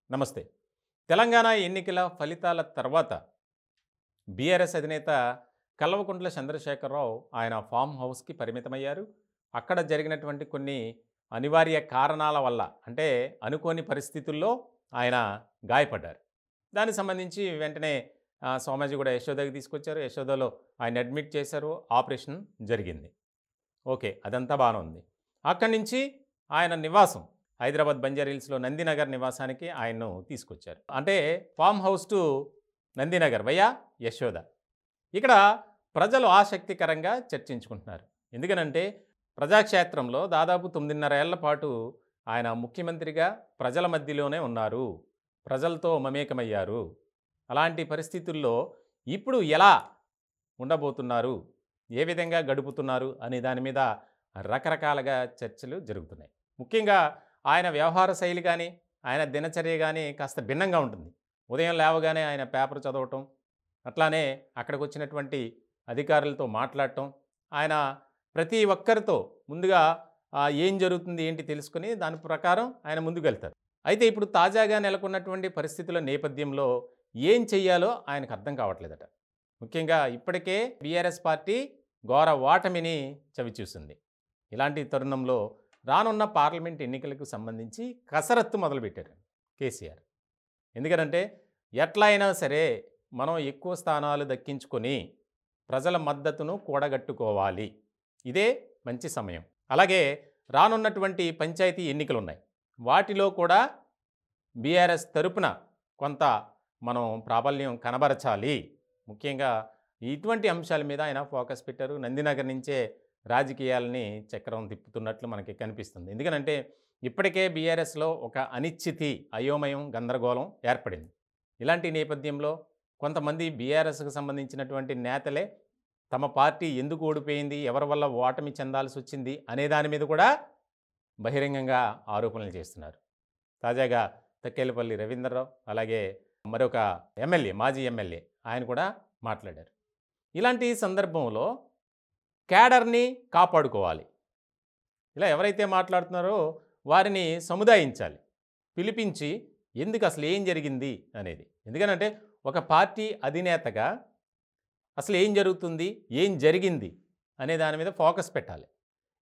నమస్తే. తెలంగాణ ఎన్నికల ఫలితాల తర్వాత బీఆర్ఎస్ అధినేత కల్వకుంట్ల చంద్రశేఖరరావు ఆయన ఫామ్ హౌస్‌కి పరిమితమయ్యారు. అక్కడ జరిగినటువంటి కొన్ని అనివార్య కారణాల వల్ల అంటే అనుకోని పరిస్థితుల్లో ఆయన గాయపడ్డారు. దానికి సంబంధించి వెంటనే సోమాజిగూడ యశోదకి తీసుకొచ్చారు. యశోదలో ఆయన అడ్మిట్ చేశారు. ఆపరేషన్ జరిగింది. ఓకే. అదంతా బానే ఉంది. అక్కడి నుంచి ఆయన నివాసం హైదరాబాద్ బంజారాహిల్స్‌లో నందినగర్ నివాసానికి ఆయన్ను తీసుకొచ్చారు. అంటే farm house to Nandinagar via Yashoda. ఇక్కడ ప్రజలు ఆసక్తికరంగా చర్చించుకుంటున్నారు. ఎందుకనంటే ప్రజాక్షేత్రంలో దాదాపు 9.5 ఏళ్ల పాటు ఆయన ముఖ్యమంత్రిగా ప్రజల మధ్యలోనే ఉన్నారు. ప్రజలతో మమేకమయ్యారు. అలాంటి పరిస్థితుల్లో ఇప్పుడు ఎలా ఉండబోతున్నారు? ఏ విధంగా గడుపుతున్నారు? అనే దాని మీద రకరకాలుగా చర్చలు జరుగుతున్నాయి. ముఖ్యంగా ఆయన వ్యవహార శైలి కానీ, ఆయన దినచర్య కానీ కాస్త భిన్నంగా ఉంటుంది. ఉదయం లేవగానే ఆయన పేపర్ చదవటం, అట్లానే అక్కడికి వచ్చినటువంటి అధికారులతో మాట్లాడటం, ఆయన ప్రతి ఒక్కరితో ముందుగా ఏం జరుగుతుంది ఏంటి తెలుసుకుని దాని ప్రకారం ఆయన ముందుకెళ్తారు. అయితే ఇప్పుడు తాజాగా నెలకొన్నటువంటి పరిస్థితుల నేపథ్యంలో ఏం చెయ్యాలో ఆయనకు అర్థం కావట్లేదట. ముఖ్యంగా ఇప్పటికే బీఆర్ఎస్ పార్టీ ఘోర ఓటమిని చవిచూసింది. ఇలాంటి తరుణంలో రానున్న పార్లమెంట్ ఎన్నికలకు సంబంధించి కసరత్తు మొదలుపెట్టారు కేసీఆర్. ఎందుకనంటే ఎట్లా అయినా సరే మనం ఎక్కువ స్థానాలు దక్కించుకొని ప్రజల మద్దతును కూడగట్టుకోవాలి. ఇదే మంచి సమయం. అలాగే రానున్నటువంటి పంచాయతీ ఎన్నికలు ఉన్నాయి. వాటిలో కూడా బీఆర్ఎస్ తరపున కొంత మనం ప్రాబల్యం కనబరచాలి. ముఖ్యంగా ఇటువంటి అంశాల మీద ఆయన ఫోకస్ పెట్టారు. నందినగర్ నుంచే రాజకీయాలని చక్రం తిప్పుతున్నట్లు మనకి కనిపిస్తుంది. ఎందుకనంటే ఇప్పటికే బీఆర్ఎస్లో ఒక అనిశ్చితి, అయోమయం, గందరగోళం ఏర్పడింది. ఇలాంటి నేపథ్యంలో కొంతమంది బీఆర్ఎస్కు సంబంధించినటువంటి నేతలే తమ పార్టీ ఎందుకు ఓడిపోయింది, ఎవరి వల్ల ఓటమి చెందాల్సి వచ్చింది అనే దాని మీద కూడా బహిరంగంగా ఆరోపణలు చేస్తున్నారు. తాజాగా తక్కేలపల్లి రవీంద్రరావు అలాగే మరొక ఎమ్మెల్యే, మాజీ ఎమ్మెల్యే ఆయన కూడా మాట్లాడారు. ఇలాంటి సందర్భంలో క్యాడర్ని కాపాడుకోవాలి. ఇలా ఎవరైతే మాట్లాడుతున్నారో వారిని సముదాయించాలి, పిలిపించి ఎందుకు అసలు ఏం జరిగింది అనేది. ఎందుకనంటే ఒక పార్టీ అధినేతగా అసలు ఏం జరుగుతుంది, ఏం జరిగింది అనే దాని మీద ఫోకస్ పెట్టాలి.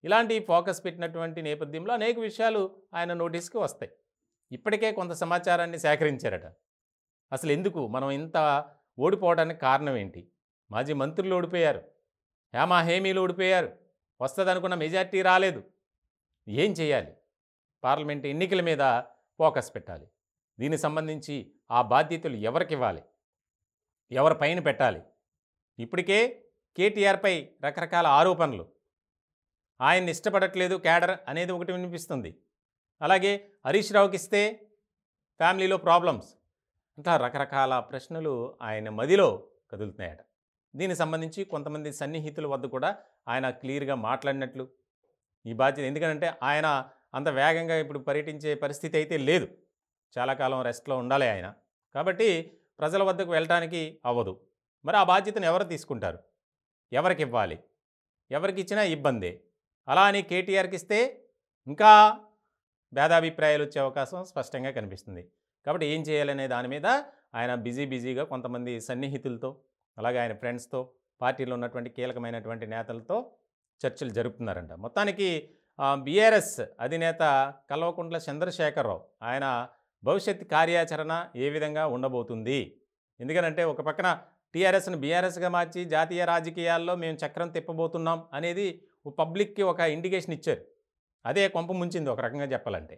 ఇలాంటి ఫోకస్ పెట్టినటువంటి నేపథ్యంలో అనేక విషయాలు ఆయన నోటీస్కి వస్తాయి. ఇప్పటికే కొంత సమాచారాన్ని సేకరించారట. అసలు ఎందుకు మనం ఇంత ఓడిపోవడానికి కారణం ఏంటి? మాజీ మంత్రులు ఓడిపోయారు, హేమీలు ఓడిపోయారు, వస్తుందనుకున్న మెజార్టీ రాలేదు. ఏం చేయాలి? పార్లమెంట్ ఎన్నికల మీద ఫోకస్ పెట్టాలి. దీనికి సంబంధించి ఆ బాధ్యతలు ఎవరికి ఇవ్వాలి, ఎవరి పైన పెట్టాలి? ఇప్పటికే కేటీఆర్పై రకరకాల ఆరోపణలు, ఆయన్ని ఇష్టపడట్లేదు క్యాడర్ అనేది ఒకటి వినిపిస్తుంది. అలాగే హరీష్ రావుకి ఇస్తే ఫ్యామిలీలో ప్రాబ్లమ్స్, అంతా రకరకాల ప్రశ్నలు ఆయన మదిలో కదులుతున్నాయట. దీనికి సంబంధించి కొంతమంది సన్నిహితుల వద్ద కూడా ఆయన క్లియర్గా మాట్లాడినట్లు ఈ బాధ్యత. ఎందుకంటే ఆయన అంత వేగంగా ఇప్పుడు పర్యటించే పరిస్థితి అయితే లేదు. చాలా కాలం రెస్ట్లో ఉండాలి ఆయన. కాబట్టి ప్రజల వద్దకు వెళ్ళడానికి అవ్వదు. మరి ఆ బాధ్యతను ఎవరు తీసుకుంటారు, ఎవరికి ఇవ్వాలి? ఎవరికి ఇచ్చినా ఇబ్బందే. అలా అని కేటీఆర్కి ఇస్తే ఇంకా భేదాభిప్రాయాలు వచ్చే అవకాశం స్పష్టంగా కనిపిస్తుంది. కాబట్టి ఏం చేయాలనే దాని మీద ఆయన బిజీగా కొంతమంది సన్నిహితులతో అలాగే ఆయన ఫ్రెండ్స్తో, పార్టీలో ఉన్నటువంటి కీలకమైనటువంటి నేతలతో చర్చలు జరుపుతున్నారంట. మొత్తానికి బీఆర్ఎస్ అధినేత కల్వకుంట్ల చంద్రశేఖరరావు ఆయన భవిష్యత్ కార్యాచరణ ఏ విధంగా ఉండబోతుంది? ఎందుకనంటే ఒక పక్కన టీఆర్ఎస్ను బీఆర్ఎస్గా మార్చి జాతీయ రాజకీయాల్లో మేము చక్రం తిప్పబోతున్నాం అనేది పబ్లిక్కి ఒక ఇండికేషన్ ఇచ్చారు. అదే కొంప ముంచింది ఒక రకంగా చెప్పాలంటే.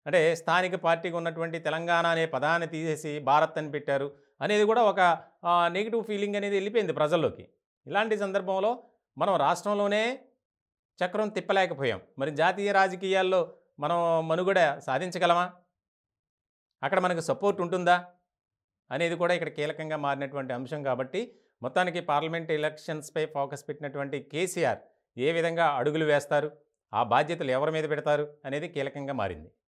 అంటే స్థానిక పార్టీకి ఉన్నటువంటి తెలంగాణ అనే పదాన్ని తీసేసి భారత్ అని పెట్టారు అనేది కూడా ఒక నెగిటివ్ ఫీలింగ్ అనేది వెళ్ళిపోయింది ప్రజల్లోకి. ఇలాంటి సందర్భంలో మనం రాష్ట్రంలోనే చక్రం తిప్పలేకపోయాం, మరి జాతీయ రాజకీయాల్లో మనం మనుగడ సాధించగలమా? అక్కడ మనకు సపోర్ట్ ఉంటుందా అనేది కూడా ఇక్కడ కీలకంగా మారినటువంటి అంశం. కాబట్టి మొత్తానికి పార్లమెంట్ ఎలక్షన్స్పై ఫోకస్ పెట్టినటువంటి కేసీఆర్ ఏ విధంగా అడుగులు వేస్తారు, ఆ బాధ్యతలు ఎవరి మీద పెడతారు అనేది కీలకంగా మారింది.